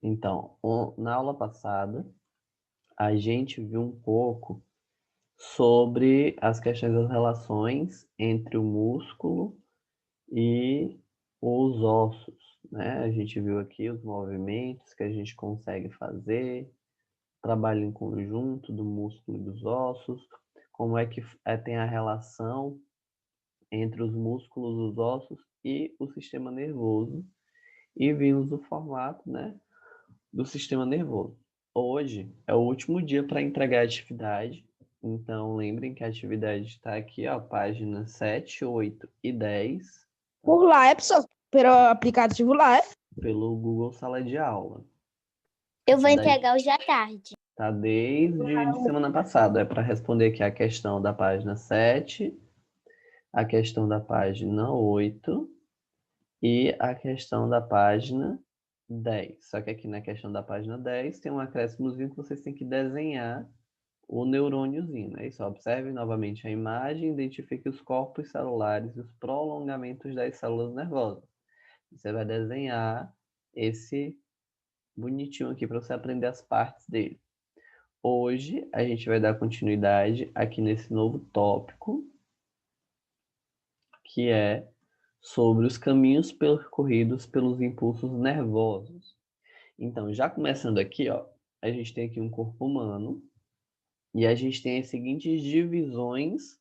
Então, na aula passada, a gente viu um pouco sobre as questões das relações entre o músculo e os ossos, né? A gente viu aqui os movimentos que a gente consegue fazer, trabalho em conjunto do músculo e dos ossos, como é que tem a relação entre os músculos, os ossos e o sistema nervoso, e vimos o formato, né, do sistema nervoso. Hoje é o último dia para entregar a atividade, então lembrem que a atividade está aqui, ó, páginas 7, 8 e 10, Por lá, pessoal, pelo aplicativo lá. pelo Google Sala de Aula. Eu vou entregar hoje à tarde. Tá desde semana passada. É para responder aqui a questão da página 7, a questão da página 8 e a questão da página 10. Só que aqui na questão da página 10 tem um acréscimozinho que vocês têm que desenhar o neurôniozinho, né? Isso, observe novamente a imagem, identifique os corpos celulares e os prolongamentos das células nervosas. Você vai desenhar esse bonitinho aqui para você aprender as partes dele. Hoje a gente vai dar continuidade aqui nesse novo tópico, que é sobre os caminhos percorridos pelos impulsos nervosos. Então, já começando aqui, ó, a gente tem aqui um corpo humano e a gente tem as seguintes divisões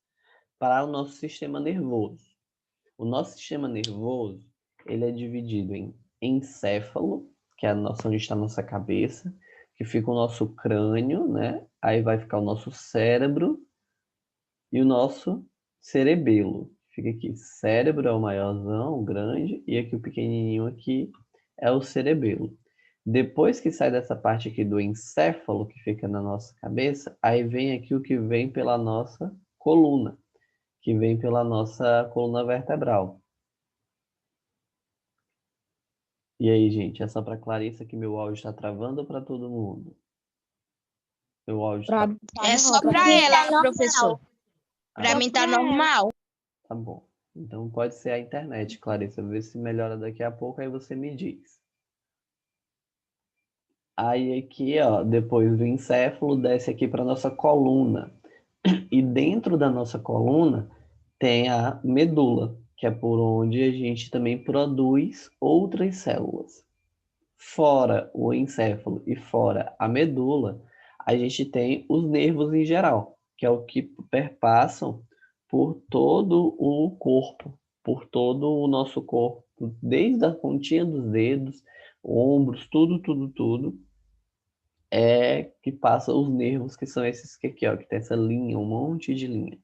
para o nosso sistema nervoso. O nosso sistema nervoso, ele é dividido em encéfalo, que é a nossa, onde está a nossa cabeça, que fica o nosso crânio, né? Aí vai ficar o nosso cérebro e o nosso cerebelo. Fica aqui, cérebro é o maiorzão, o grande, e aqui o pequenininho aqui é o cerebelo. Depois que sai dessa parte aqui do encéfalo, que fica na nossa cabeça, aí vem aqui o que vem pela nossa coluna, que vem pela nossa coluna vertebral. E aí, gente, é só para Clarissa que meu áudio está travando ou para todo mundo? Meu áudio Pra, está... É só para ela, professor. Para mim tá normal. Tá bom. Então pode ser a internet, Clarissa. Vê se melhora daqui a pouco, aí você me diz. Aí aqui, ó, depois do encéfalo, desce aqui para nossa coluna. E dentro da nossa coluna tem a medula, que é por onde a gente também produz outras células. Fora o encéfalo e fora a medula, a gente tem os nervos em geral, que é o que perpassam por todo o corpo, por todo o nosso corpo, desde a pontinha dos dedos, ombros, tudo, é que passa os nervos, que são esses que aqui, ó, que tem essa linha, um monte de linha.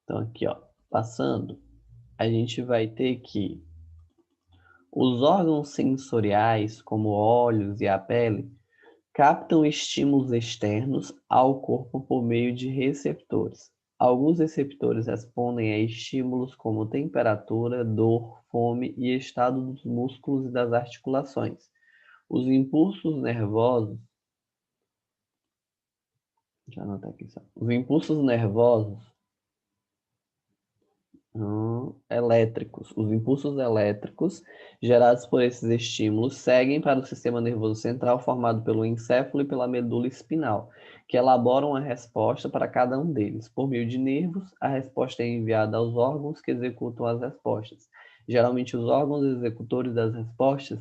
Então aqui, ó, passando, a gente vai ter que os órgãos sensoriais, como olhos e a pele, captam estímulos externos ao corpo por meio de receptores. Alguns receptores respondem a estímulos como temperatura, dor, fome e estado dos músculos e das articulações. Os impulsos nervosos, já anotei aqui só. Os impulsos nervosos elétricos. Os impulsos elétricos gerados por esses estímulos seguem para o sistema nervoso central formado pelo encéfalo e pela medula espinal, que elaboram a resposta para cada um deles. Por meio de nervos, a resposta é enviada aos órgãos que executam as respostas. Geralmente, os órgãos executores das respostas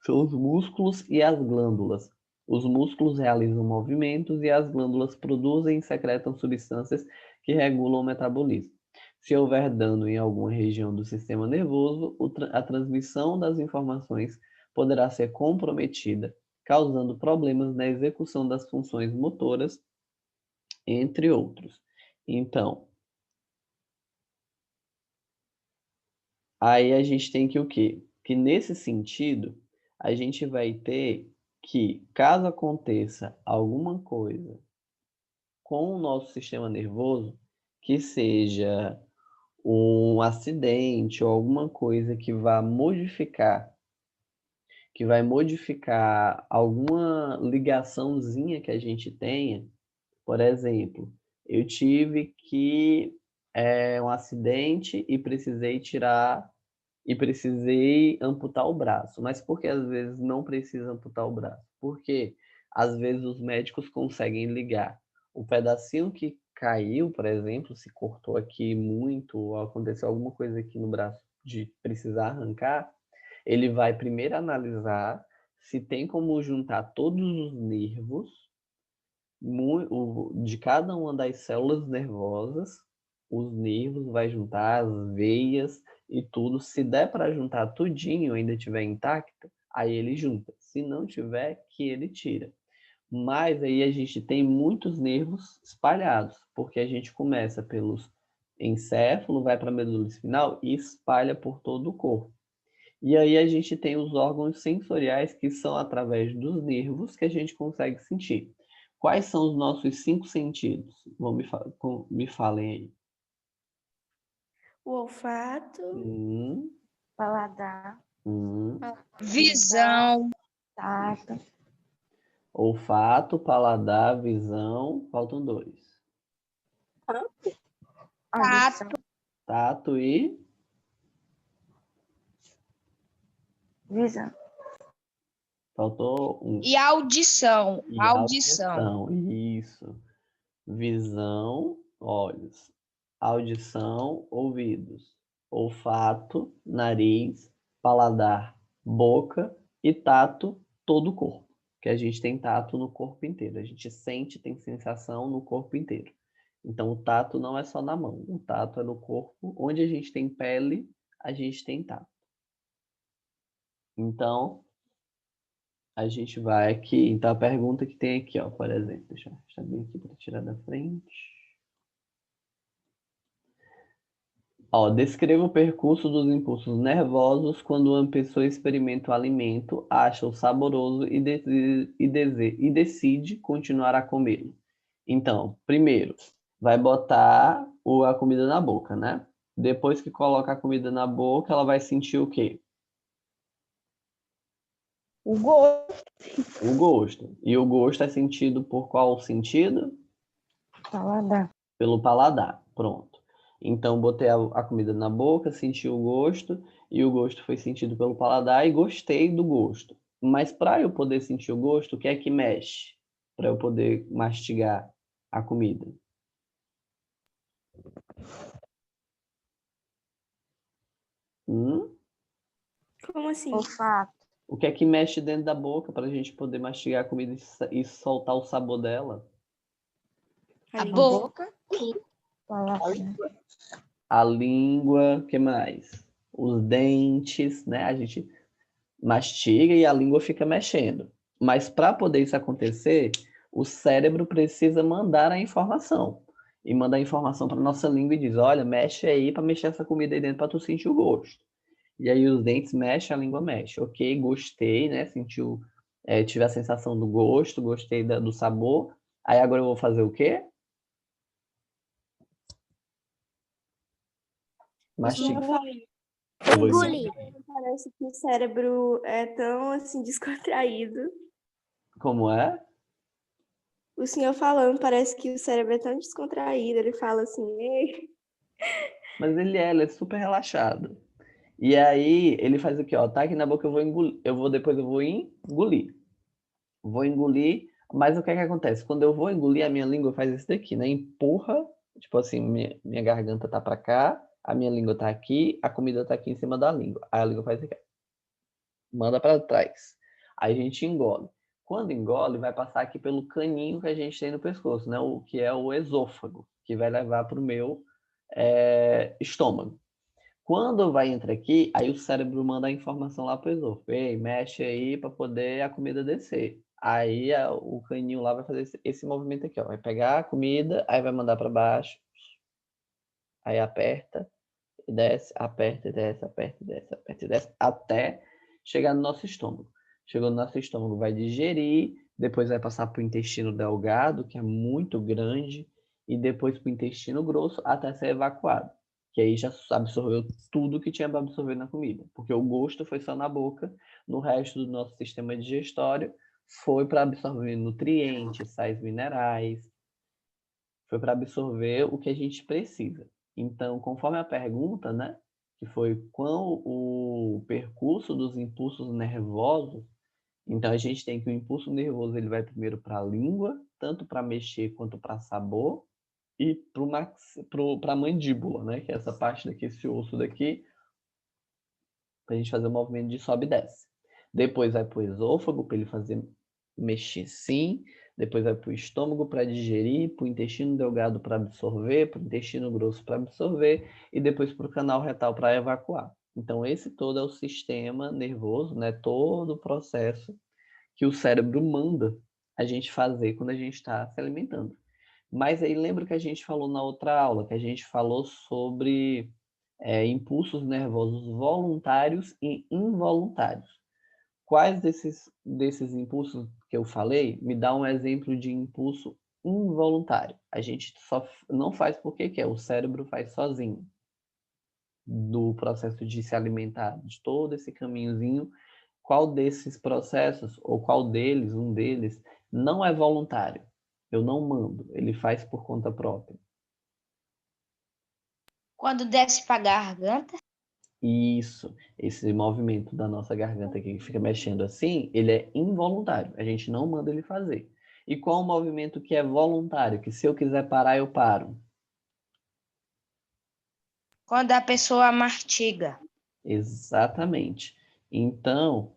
são os músculos e as glândulas. Os músculos realizam movimentos e as glândulas produzem e secretam substâncias que regulam o metabolismo. Se houver dano em alguma região do sistema nervoso, a transmissão das informações poderá ser comprometida, causando problemas na execução das funções motoras, entre outros. Então, aí a gente tem que o quê? Que nesse sentido, a gente vai ter que, caso aconteça alguma coisa com o nosso sistema nervoso, que seja um acidente ou alguma coisa que vai modificar alguma ligaçãozinha que a gente tenha. Por exemplo, eu tive que um acidente e precisei tirar e precisei amputar o braço. Mas por que às vezes não precisa amputar o braço? Porque às vezes os médicos conseguem ligar o pedacinho que caiu, por exemplo, se cortou aqui muito, ou aconteceu alguma coisa aqui no braço de precisar arrancar, ele vai primeiro analisar se tem como juntar todos os nervos de cada uma das células nervosas, os nervos, vai juntar as veias e tudo. Se der para juntar tudinho, ainda estiver intacto, aí ele junta. Se não tiver, que ele tira. Mas aí a gente tem muitos nervos espalhados, porque a gente começa pelos encéfalo, vai para a medula espinhal e espalha por todo o corpo. E aí a gente tem os órgãos sensoriais, que são através dos nervos que a gente consegue sentir. Quais são os nossos 5 sentidos? Me falem aí. O olfato, Paladar. Visão. Tato. Olfato, paladar, visão. Faltam 2. Audição. Tato e Visão. faltou 1. E audição. E Audição. audição. Isso. Visão, olhos. Audição, ouvidos. Olfato, nariz. Paladar, boca. E tato, todo o corpo. Que a gente tem tato no corpo inteiro. A gente sente, tem sensação no corpo inteiro. Então, o tato não é só na mão. O tato é no corpo. Onde a gente tem pele, a gente tem tato. Então, a gente vai aqui. Então, a pergunta que tem aqui, ó, por exemplo. Deixa eu achar bem aqui para tirar da frente. Ó, descreva o percurso dos impulsos nervosos quando uma pessoa experimenta o alimento, acha-o saboroso e decide continuar a comê-lo. Então, primeiro, vai botar a comida na boca, né? Depois que coloca a comida na boca, ela vai sentir o quê? O gosto. O gosto. E o gosto é sentido por qual sentido? Paladar. Pelo paladar. Pronto. Então, botei a comida na boca, senti o gosto, e o gosto foi sentido pelo paladar e gostei do gosto. Mas para eu poder sentir o gosto, o que é que mexe? Para eu poder mastigar a comida. como assim? Olfato. O que é que mexe dentro da boca para a gente poder mastigar a comida e soltar o sabor dela? A língua. boca. Paladar. A língua, o que mais? Os dentes, né? A gente mastiga e a língua fica mexendo. Mas para poder isso acontecer, o cérebro precisa mandar a informação. E manda a informação para nossa língua e diz: olha, mexe aí para mexer essa comida aí dentro para tu sentir o gosto. E aí os dentes mexem, a língua mexe. Ok, gostei, né? Sentiu, tive a sensação do gosto, gostei do sabor. Aí agora eu vou fazer o quê? Mastigar. Eu vou engolir. Parece que o cérebro é tão assim descontraído. Como é? O senhor falando, parece que o cérebro é tão descontraído. Ele fala assim, ei. Mas ele é super relaxado. E aí ele faz o quê? Ó, tá aqui na boca, eu vou engolir. Depois eu vou engolir. Vou engolir, mas o que é que acontece? Quando eu vou engolir, a minha língua faz isso daqui, né? Empurra, tipo assim, minha garganta tá pra cá, a minha língua tá aqui, a comida tá aqui em cima da língua. Aí a língua faz isso aqui. Manda para trás. Aí a gente engole. Quando engole, vai passar aqui pelo caninho que a gente tem no pescoço, né? O que é o esôfago, que vai levar para o meu estômago. Quando vai entrar aqui, aí o cérebro manda a informação lá para o esôfago. Ei, mexe aí para poder a comida descer. Aí o caninho lá vai fazer esse movimento aqui, ó. Vai pegar a comida, aí vai mandar para baixo. Aí aperta e desce, aperta e desce, aperta e desce, aperta e desce, até chegar no nosso estômago. Chegou no nosso estômago, vai digerir, depois vai passar para o intestino delgado, que é muito grande, e depois para o intestino grosso, até ser evacuado. Que aí já absorveu tudo que tinha para absorver na comida. Porque o gosto foi só na boca, no resto do nosso sistema digestório foi para absorver nutrientes, sais minerais, foi para absorver o que a gente precisa. Então, conforme a pergunta, né? que foi qual o percurso dos impulsos nervosos. Então, a gente tem que o impulso nervoso ele vai primeiro para a língua, tanto para mexer quanto para sabor, e para a mandíbula, né? Que é essa parte daqui, esse osso daqui, para a gente fazer o movimento de sobe e desce. Depois vai para o esôfago, para ele fazer mexer sim. Depois vai para o estômago para digerir, para o intestino delgado para absorver, para o intestino grosso para absorver, e depois para o canal retal para evacuar. Então, esse todo é o sistema nervoso, né? Todo o processo que o cérebro manda a gente fazer quando a gente está se alimentando. Mas aí lembra que a gente falou na outra aula, que a gente falou sobre impulsos nervosos voluntários e involuntários. Quais desses impulsos que eu falei me dá um exemplo de impulso involuntário? A gente só não faz porque quer, o cérebro faz sozinho. Do processo de se alimentar, de todo esse caminhozinho, qual desses processos, ou qual deles, um deles, não é voluntário? Eu não mando, ele faz por conta própria. Quando desce para a garganta, Isso, esse movimento da nossa garganta aqui que fica mexendo assim, ele é involuntário, a gente não manda ele fazer. E qual o movimento que é voluntário, que se eu quiser parar, eu paro? quando a pessoa mastiga. Exatamente. Então,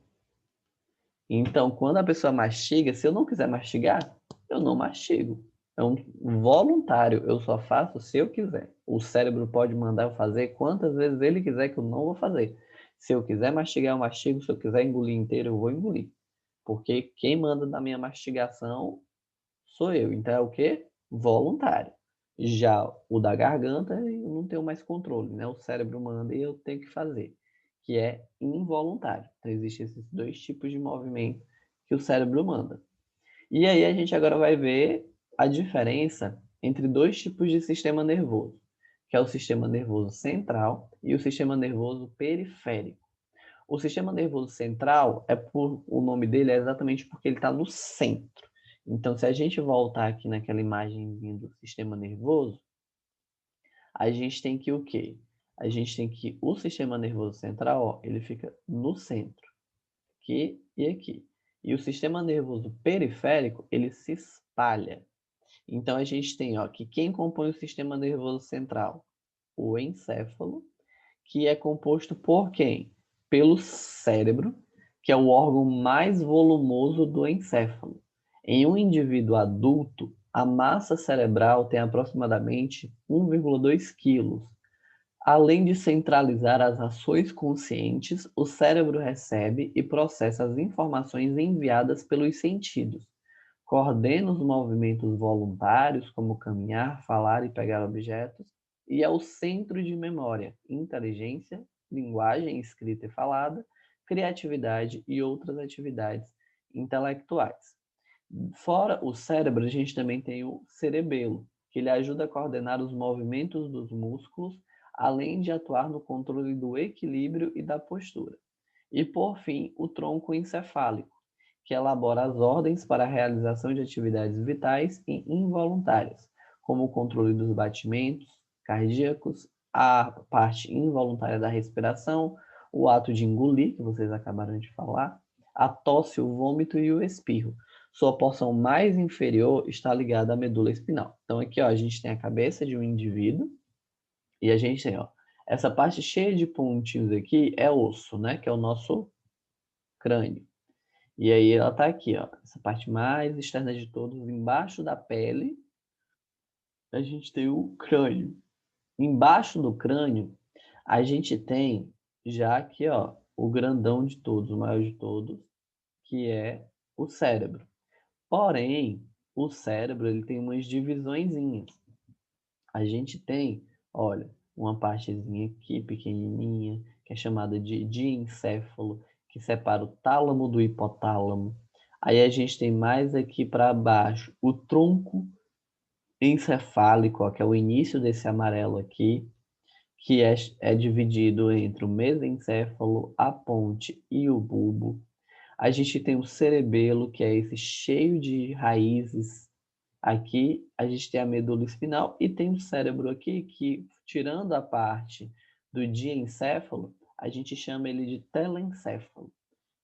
quando a pessoa mastiga, se eu não quiser mastigar, eu não mastigo. É um voluntário, eu só faço se eu quiser. O cérebro pode mandar eu fazer quantas vezes ele quiser que eu não vou fazer. Se eu quiser mastigar, eu mastigo. Se eu quiser engolir inteiro, eu vou engolir. Porque quem manda na minha mastigação sou eu. Então é o quê? Voluntário. Já o da garganta, eu não tenho mais controle, né? O cérebro manda e eu tenho que fazer, que é involuntário. Então existem esses dois tipos de movimento que o cérebro manda. E aí a gente agora vai ver a diferença entre dois tipos de sistema nervoso, que é o sistema nervoso central e o sistema nervoso periférico. O sistema nervoso central o nome dele é exatamente porque ele está no centro. Então, se a gente voltar aqui naquela imagem do sistema nervoso, a gente tem que o quê? A gente tem que o sistema nervoso central, ó, ele fica no centro, aqui e aqui. E o sistema nervoso periférico, ele se espalha. Então, a gente tem ó, que quem compõe o sistema nervoso central? O encéfalo, que é composto por quem? Pelo cérebro, que é o órgão mais volumoso do encéfalo. Em um indivíduo adulto, a massa cerebral tem aproximadamente 1,2 quilos. Além de centralizar as ações conscientes, o cérebro recebe e processa as informações enviadas pelos sentidos, coordena os movimentos voluntários, como caminhar, falar e pegar objetos, e é o centro de memória, inteligência, linguagem escrita e falada, criatividade e outras atividades intelectuais. Fora o cérebro, a gente também tem o cerebelo, que ele ajuda a coordenar os movimentos dos músculos, além de atuar no controle do equilíbrio e da postura. E, por fim, o tronco encefálico, que elabora as ordens para a realização de atividades vitais e involuntárias, como o controle dos batimentos cardíacos, a parte involuntária da respiração, o ato de engolir, que vocês acabaram de falar, a tosse, o vômito e o espirro. Sua porção mais inferior está ligada à medula espinal. Então, aqui ó, a gente tem a cabeça de um indivíduo e a gente tem ó, essa parte cheia de pontinhos aqui é osso, né? Que é o nosso crânio. E aí ela tá aqui, ó, essa parte mais externa de todos, embaixo da pele, a gente tem o crânio. Embaixo do crânio, a gente tem já aqui, ó, o grandão de todos, o maior de todos, que é o cérebro. Porém, o cérebro ele tem umas divisõezinhas. A gente tem, olha, uma partezinha aqui pequenininha, que é chamada de diencéfalo, que separa o tálamo do hipotálamo. Aí a gente tem mais aqui para baixo o tronco encefálico, ó, que é o início desse amarelo aqui, que é dividido entre o mesencéfalo, a ponte e o bulbo. A gente tem o cerebelo, que é esse cheio de raízes. Aqui a gente tem a medula espinal e tem o cérebro aqui, que tirando a parte do diencéfalo, a gente chama ele de telencéfalo.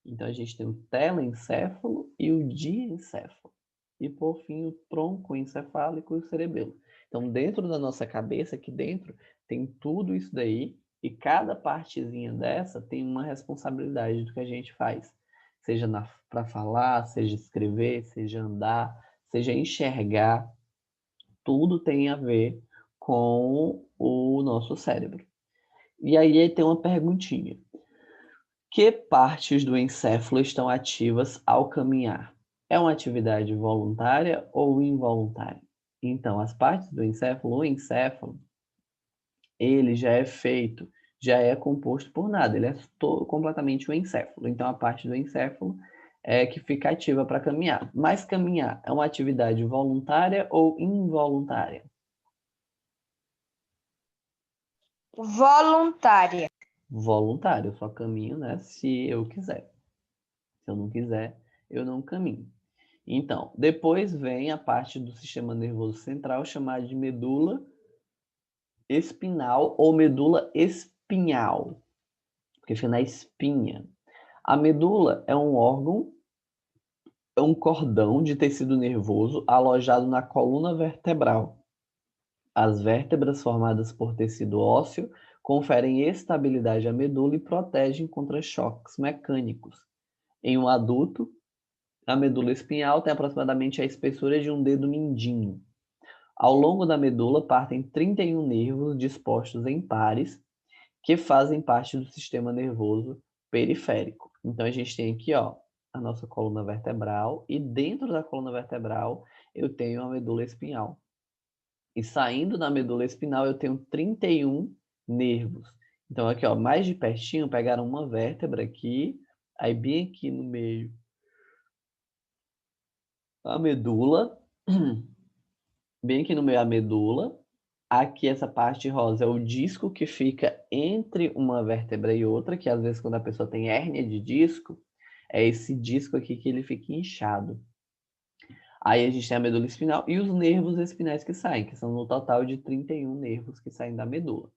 Então, a gente tem o telencéfalo e o diencéfalo. E, por fim, o tronco encefálico e o cerebelo. Então, dentro da nossa cabeça, aqui dentro, tem tudo isso daí, e cada partezinha dessa tem uma responsabilidade do que a gente faz. Seja para falar, seja escrever, seja andar, seja enxergar, tudo tem a ver com o nosso cérebro. E aí tem uma perguntinha. Que partes do encéfalo estão ativas ao caminhar? É uma atividade voluntária ou involuntária? Então, as partes do encéfalo, o encéfalo, ele já é composto por nada, ele é completamente o encéfalo. Então, a parte do encéfalo é que fica ativa para caminhar. Mas caminhar é uma atividade voluntária ou involuntária? Voluntária. Voluntário, eu só caminho, né, se eu quiser. Se eu não quiser, eu não caminho. Então, depois vem a parte do sistema nervoso central chamada de medula espinal ou medula espinhal, porque fica na espinha. A medula é um órgão, é um cordão de tecido nervoso alojado na coluna vertebral. As vértebras formadas por tecido ósseo conferem estabilidade à medula e protegem contra choques mecânicos. Em um adulto, a medula espinhal tem aproximadamente a espessura de um dedo mindinho. Ao longo da medula partem 31 nervos dispostos em pares que fazem parte do sistema nervoso periférico. Então a gente tem aqui, ó, a nossa coluna vertebral e dentro da coluna vertebral eu tenho a medula espinhal. E saindo da medula espinal eu tenho 31 nervos. Então aqui, ó, mais de pertinho pegaram uma vértebra aqui, aí bem aqui no meio a medula, bem aqui no meio a medula. Aqui essa parte rosa é o disco que fica entre uma vértebra e outra, que às vezes quando a pessoa tem hérnia de disco, é esse disco aqui que ele fica inchado. Aí a gente tem a medula espinal e os nervos espinais que saem, que são no total de 31 nervos que saem da medula.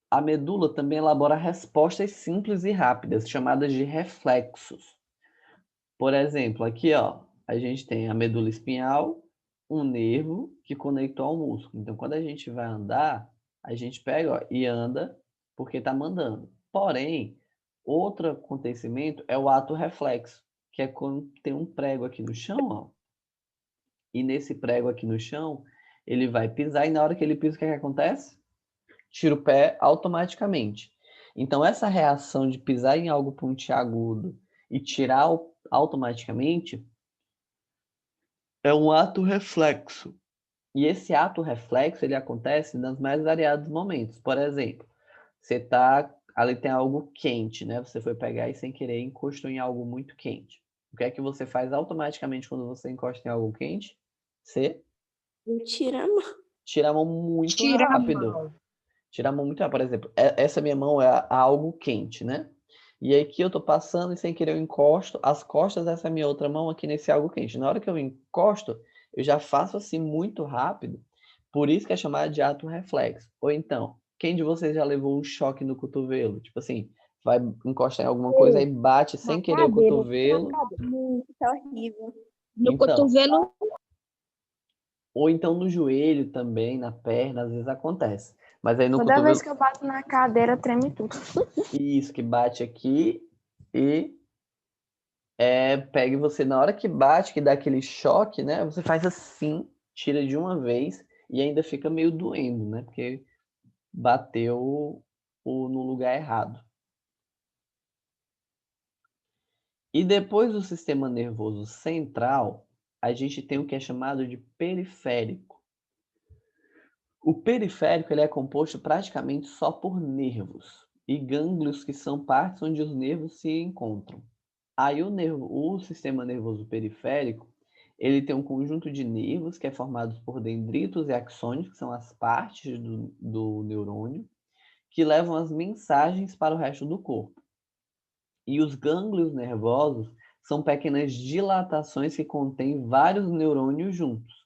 A medula também elabora respostas simples e rápidas, chamadas de reflexos. Por exemplo, aqui ó, a gente tem a medula espinhal, um nervo que conectou ao músculo. Então, quando a gente vai andar, a gente pega ó, e anda porque está mandando. Porém, outro acontecimento é o ato reflexo, que é quando tem um prego aqui no chão, ó, e nesse prego aqui no chão, ele vai pisar e na hora que ele pisa, o que é que acontece? Tira o pé automaticamente. Então, essa reação de pisar em algo pontiagudo e tirar automaticamente é um ato reflexo. E esse ato reflexo, ele acontece nos mais variados momentos. Por exemplo, você tá ali tem algo quente, né? Você foi pegar e sem querer encostou em algo muito quente. O que é que você faz automaticamente quando você encosta em algo quente? Você Tira a mão. tira a mão muito Tira a rápido. mão. Tira a mão muito rápido. Por exemplo, essa minha mão é algo quente, né? E aí aqui eu tô passando e sem querer eu encosto as costas dessa minha outra mão aqui nesse algo quente. Na hora que eu encosto, eu já faço assim muito rápido. Por isso que é chamado de ato reflexo. Ou então, quem de vocês já levou um choque no cotovelo? Tipo assim, vai encostar em alguma coisa e bate sem querer o cotovelo. Muito, tá horrível. No Então, cotovelo, ou então no joelho também, na perna, às vezes acontece. Mas aí no Toda cotovelo, vez que eu bato na cadeira, treme tudo. isso, que bate aqui e pega você na hora que bate, que dá aquele choque, né? Você faz assim, tira de uma vez e ainda fica meio doendo, né? Porque bateu no lugar errado. E depois do sistema nervoso central, a gente tem o que é chamado de periférico. O periférico ele é composto praticamente só por nervos e gânglios que são partes onde os nervos se encontram. Aí o sistema nervoso periférico, ele tem um conjunto de nervos que é formado por dendritos e axônios, que são as partes do neurônio, que levam as mensagens para o resto do corpo. E os gânglios nervosos são pequenas dilatações que contêm vários neurônios juntos.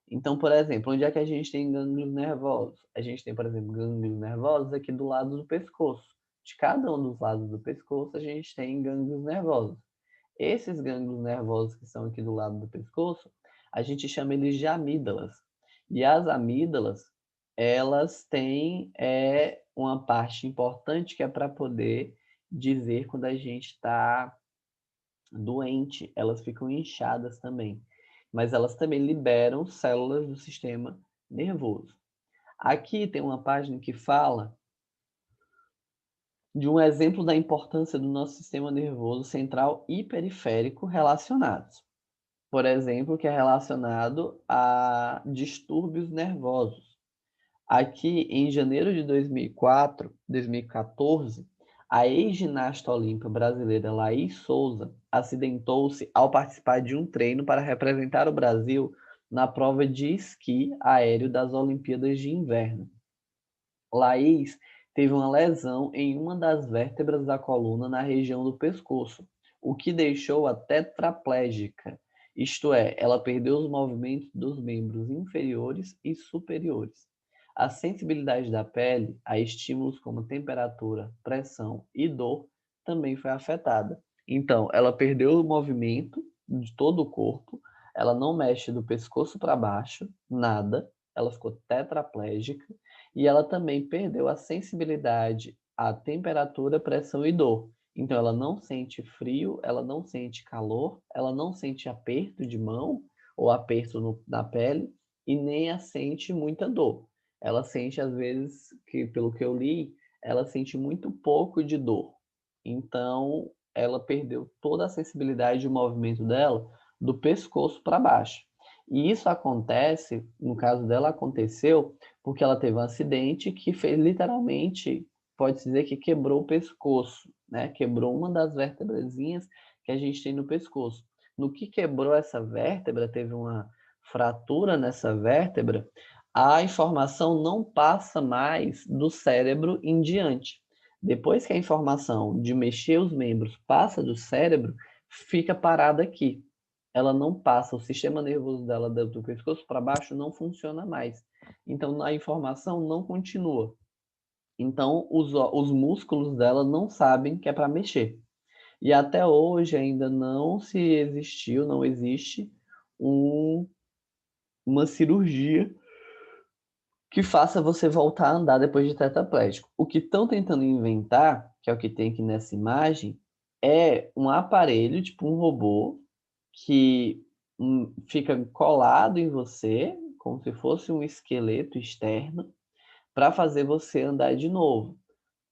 Então, por exemplo, onde é que a gente tem gânglios nervosos? A gente tem, por exemplo, gânglios nervosos aqui do lado do pescoço. De cada um dos lados do pescoço, a gente tem gânglios nervosos. Esses gânglios nervosos que são aqui do lado do pescoço, a gente chama eles de amígdalas. E as amígdalas, elas têm uma parte importante que é para poder dizer quando a gente está doente, elas ficam inchadas também. Mas elas também liberam células do sistema nervoso. Aqui tem uma página que fala de um exemplo da importância do nosso sistema nervoso central e periférico relacionados. Por exemplo, que é relacionado a distúrbios nervosos. Aqui, em janeiro de 2014, a ex-ginasta olímpica brasileira Laís Souza acidentou-se ao participar de um treino para representar o Brasil na prova de esqui aéreo das Olimpíadas de Inverno. Laís teve uma lesão em uma das vértebras da coluna na região do pescoço, o que deixou-a tetraplégica, isto é, ela perdeu os movimentos dos membros inferiores e superiores. A sensibilidade da pele a estímulos como temperatura, pressão e dor também foi afetada. Então, ela perdeu o movimento de todo o corpo, ela não mexe do pescoço para baixo, nada, ela ficou tetraplégica e ela também perdeu a sensibilidade à temperatura, pressão e dor. Então, ela não sente frio, ela não sente calor, ela não sente aperto de mão ou aperto na pele e nem sente muita dor. Ela sente, às vezes, que pelo que eu li, ela sente muito pouco de dor. Então, ela perdeu toda a sensibilidade de movimento dela do pescoço para baixo. E isso acontece, no caso dela, aconteceu porque ela teve um acidente que fez literalmente, pode-se dizer que quebrou o pescoço, né? Quebrou uma das vértebrazinhas que a gente tem no pescoço. No que quebrou essa vértebra, teve uma fratura nessa vértebra, a informação não passa mais do cérebro em diante. Depois que a informação de mexer os membros passa do cérebro, fica parada aqui. Ela não passa, o sistema nervoso dela do pescoço para baixo não funciona mais. Então a informação não continua. Então os músculos dela não sabem que é para mexer. E até hoje ainda não existe uma cirurgia que faça você voltar a andar depois de tetraplégico. O que estão tentando inventar, que é o que tem aqui nessa imagem, é um aparelho, tipo um robô, que fica colado em você, como se fosse um esqueleto externo, para fazer você andar de novo.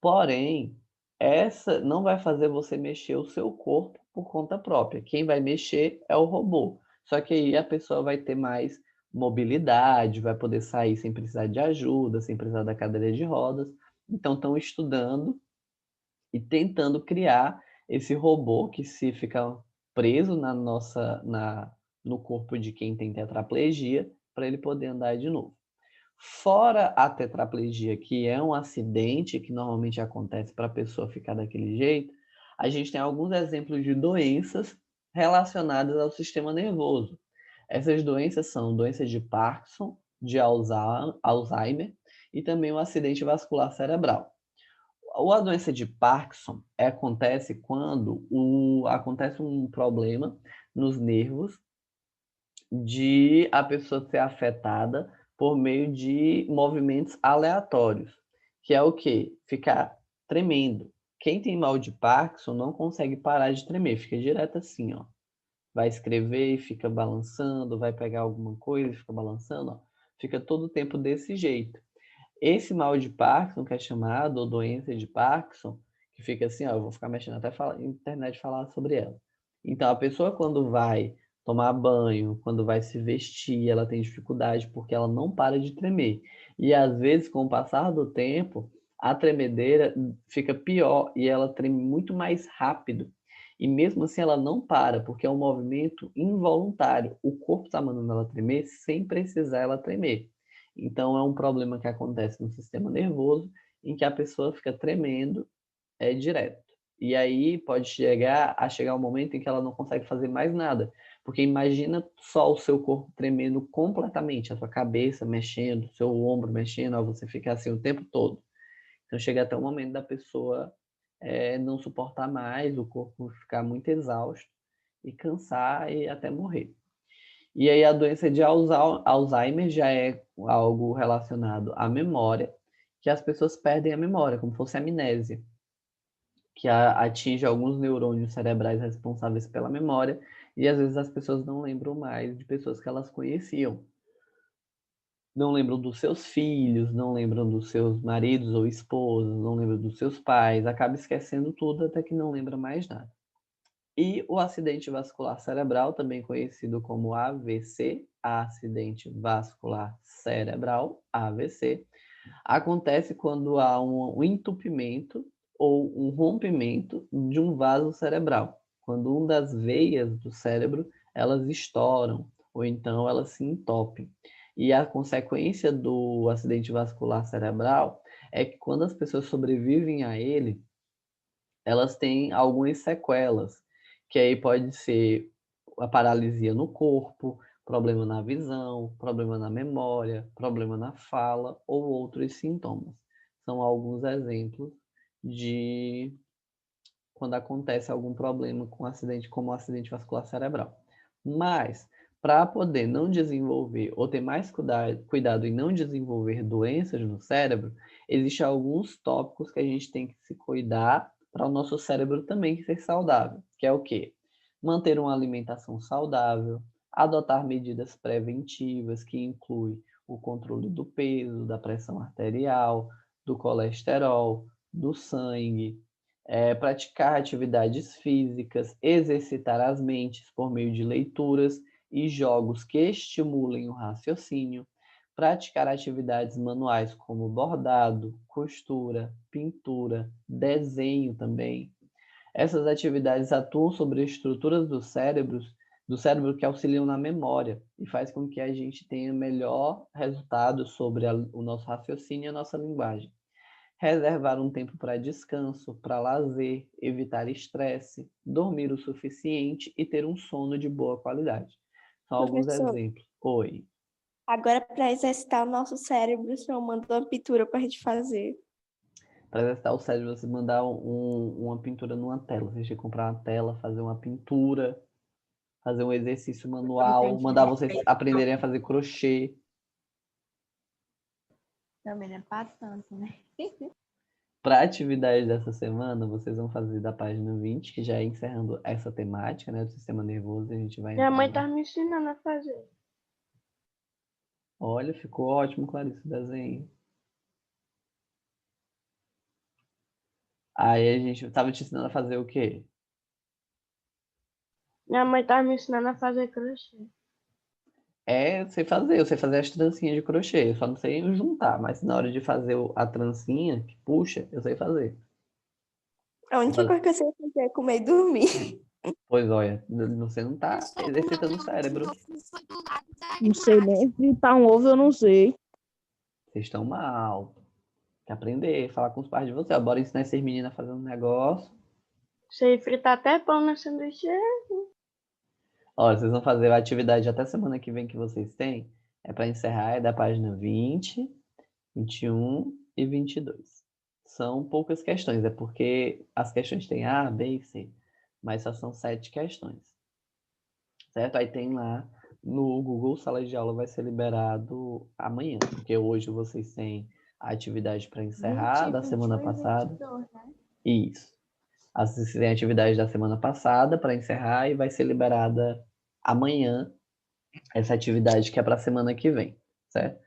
Porém, essa não vai fazer você mexer o seu corpo por conta própria. Quem vai mexer é o robô. Só que aí a pessoa vai ter mais mobilidade, vai poder sair sem precisar de ajuda, sem precisar da cadeira de rodas. Então, estão estudando e tentando criar esse robô que se fica preso no corpo de quem tem tetraplegia para ele poder andar de novo. Fora a tetraplegia, que é um acidente que normalmente acontece para a pessoa ficar daquele jeito, a gente tem alguns exemplos de doenças relacionadas ao sistema nervoso. Essas doenças são doenças de Parkinson, de Alzheimer e também o acidente vascular cerebral. A doença de Parkinson acontece quando acontece um problema nos nervos de a pessoa ser afetada por meio de movimentos aleatórios, que é o quê? Ficar tremendo. Quem tem mal de Parkinson não consegue parar de tremer, fica direto assim, ó. Vai escrever e fica balançando, vai pegar alguma coisa e fica balançando, ó. Fica todo o tempo desse jeito. Esse mal de Parkinson, que é chamado, ou doença de Parkinson, que fica assim, ó, eu vou ficar mexendo até internet falar sobre ela. Então, a pessoa quando vai tomar banho, quando vai se vestir, ela tem dificuldade porque ela não para de tremer. E às vezes, com o passar do tempo, a tremedeira fica pior e ela treme muito mais rápido. E mesmo assim ela não para, porque é um movimento involuntário. O corpo está mandando ela tremer sem precisar ela tremer. Então, é um problema que acontece no sistema nervoso, em que a pessoa fica tremendo direto. E aí pode chegar um momento em que ela não consegue fazer mais nada, Porque imagina só o seu corpo tremendo completamente, a sua cabeça mexendo, o seu ombro mexendo, ó, você fica assim o tempo todo. Então chega até o momento da pessoa não suportar mais, o corpo ficar muito exausto e cansar e até morrer. E aí a doença de Alzheimer já é algo relacionado à memória, que as pessoas perdem a memória, como fosse amnésia, que atinge alguns neurônios cerebrais responsáveis pela memória, e às vezes as pessoas não lembram mais de pessoas que elas conheciam. Não lembram dos seus filhos, não lembram dos seus maridos ou esposas, não lembram dos seus pais, acaba esquecendo tudo até que não lembra mais nada. E o acidente vascular cerebral, também conhecido como AVC, acidente vascular cerebral, AVC, acontece quando há um entupimento ou um rompimento de um vaso cerebral, quando uma das veias do cérebro elas estouram ou então elas se entopem. E a consequência do acidente vascular cerebral é que quando as pessoas sobrevivem a ele, elas têm algumas sequelas, que aí pode ser a paralisia no corpo, problema na visão, problema na memória, problema na fala ou outros sintomas. São alguns exemplos de quando acontece algum problema com acidente, como o acidente vascular cerebral. Mas, para poder não desenvolver ou ter mais cuidado em não desenvolver doenças no cérebro, existem alguns tópicos que a gente tem que se cuidar para o nosso cérebro também ser saudável, que é o quê? Manter uma alimentação saudável, adotar medidas preventivas, que inclui o controle do peso, da pressão arterial, do colesterol, do sangue, praticar atividades físicas, exercitar as mentes por meio de leituras e jogos que estimulem o raciocínio, praticar atividades manuais como bordado, costura, pintura, desenho também. Essas atividades atuam sobre estruturas do cérebro que auxiliam na memória e faz com que a gente tenha melhor resultado sobre o nosso raciocínio e a nossa linguagem. Reservar um tempo para descanso, para lazer, evitar estresse, dormir o suficiente e ter um sono de boa qualidade. São alguns Professor, exemplos. Oi. agora para exercitar o nosso cérebro, o senhor mandou uma pintura para a gente fazer. Para exercitar o cérebro, você mandar uma pintura numa tela. Você tem que comprar uma tela, fazer uma pintura, fazer um exercício manual, mandar vocês aprenderem a fazer crochê. Também não é pra tanto, né? Para a atividade dessa semana, vocês vão fazer da página 20, que já é encerrando essa temática, né, do sistema nervoso, a gente vai Minha mãe entrar. tá me ensinando a fazer. Olha, ficou ótimo, Clarice, o desenho. Aí a gente tava te ensinando a fazer o quê? Minha mãe tá me ensinando a fazer crochê. Eu sei fazer as trancinhas de crochê, eu só não sei juntar, mas na hora de fazer a trancinha, que puxa, eu sei fazer. A única coisa que eu sei fazer é comer e dormir. Pois olha, você não tá exercitando o cérebro. Não sei nem fritar um ovo, eu não sei. Vocês estão mal. Tem que aprender, falar com os pais de vocês. Bora ensinar essas meninas a fazer um negócio. Sei fritar até pão na sanduíche. Olha, vocês vão fazer a atividade até semana que vem que vocês têm. É para encerrar, é da página 20, 21 e 22. São poucas questões, é porque as questões têm A, B e C, mas só são 7 questões, certo? Aí tem lá no Google Sala de Aula vai ser liberado amanhã, porque hoje vocês têm a atividade para encerrar da semana passada. Isso. Vocês têm a atividade da semana passada para encerrar e vai ser liberada amanhã essa atividade que é para a semana que vem, certo?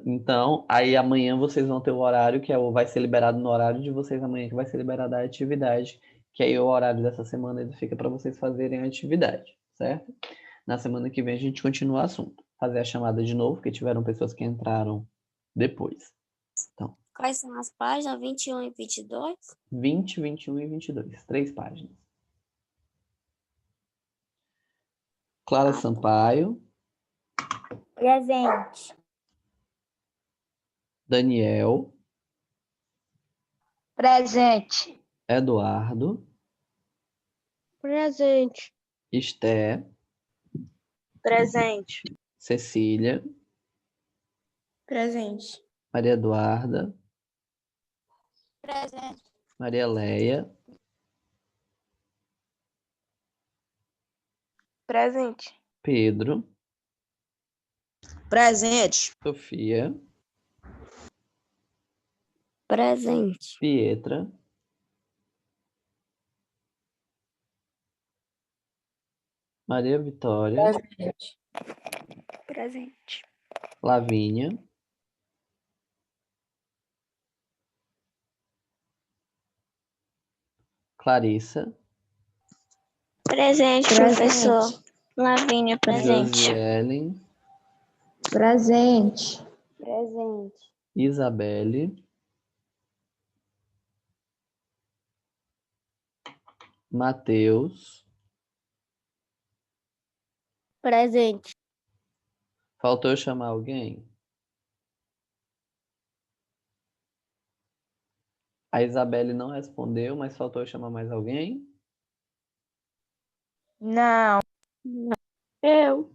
Então, aí amanhã vocês vão ter o horário que vai ser liberado no horário de vocês amanhã, que vai ser liberada a atividade, que aí o horário dessa semana ele fica para vocês fazerem a atividade, certo? Na semana que vem a gente continua o assunto. Fazer a chamada de novo, porque tiveram pessoas que entraram depois. Então, Quais são as páginas 21 e 22? 20, 21 e 22, 3 páginas. Clara Sampaio, Presente. Daniel, Presente. Eduardo, Presente. Esté, Presente. Cecília, Presente. Maria Eduarda, Presente. Maria Leia, Presente. Pedro, Presente. Sofia, Presente. Pietra, Maria Vitória, Presente. Lavínia, Clarissa, Presente, professor. Lavínia, Josiele, Presente. Presente. Isabelle, Mateus. Presente. Faltou eu chamar alguém? A Isabelle não respondeu, mas faltou eu chamar mais alguém? Não. Eu.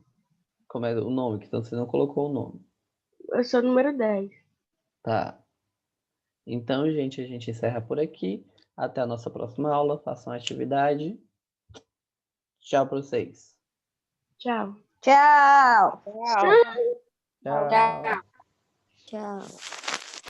Como é o nome? Que então você não colocou o nome. Eu sou o número 10. Tá. Então, gente, a gente encerra por aqui. Até a nossa próxima aula. Façam a atividade. Tchau para vocês. Tchau. Tchau. Tchau. Tchau.